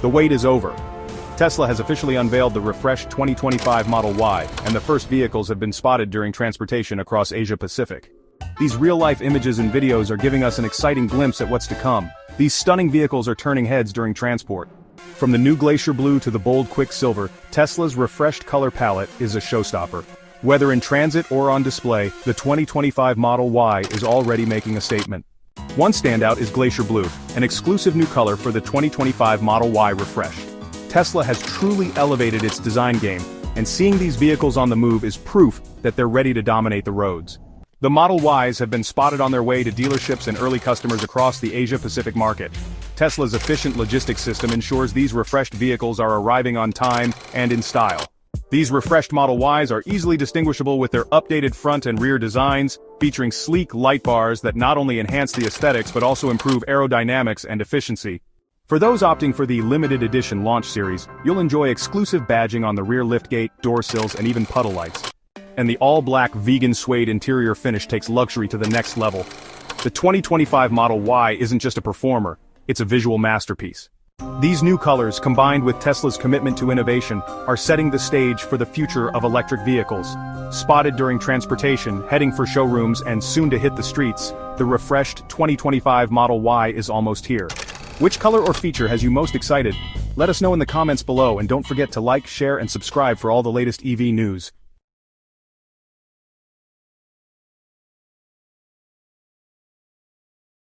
The wait is over. Tesla has officially unveiled the refreshed 2025 Model Y, and the first vehicles have been spotted during transportation across Asia-Pacific. These real-life images and videos are giving us an exciting glimpse at what's to come. These stunning vehicles are turning heads during transport. From the new Glacier Blue to the bold Quicksilver, Tesla's refreshed color palette is a showstopper. Whether in transit or on display, the 2025 Model Y is already making a statement. One standout is Glacier Blue, an exclusive new color for the 2025 Model Y refresh. Tesla has truly elevated its design game, and seeing these vehicles on the move is proof that they're ready to dominate the roads. The Model Ys have been spotted on their way to dealerships and early customers across the Asia-Pacific market. Tesla's efficient logistics system ensures these refreshed vehicles are arriving on time and in style. These refreshed Model Ys are easily distinguishable with their updated front and rear designs, featuring sleek light bars that not only enhance the aesthetics but also improve aerodynamics and efficiency. For those opting for the limited edition launch series, you'll enjoy exclusive badging on the rear liftgate, door sills, and even puddle lights. And the all-black vegan suede interior finish takes luxury to the next level. The 2025 Model Y isn't just a performer, it's a visual masterpiece. These new colors, combined with Tesla's commitment to innovation, are setting the stage for the future of electric vehicles. Spotted during transportation, heading for showrooms, and soon to hit the streets, the refreshed 2025 Model Y is almost here. Which color or feature has you most excited? Let us know in the comments below, and don't forget to like, share, and subscribe for all the latest EV news.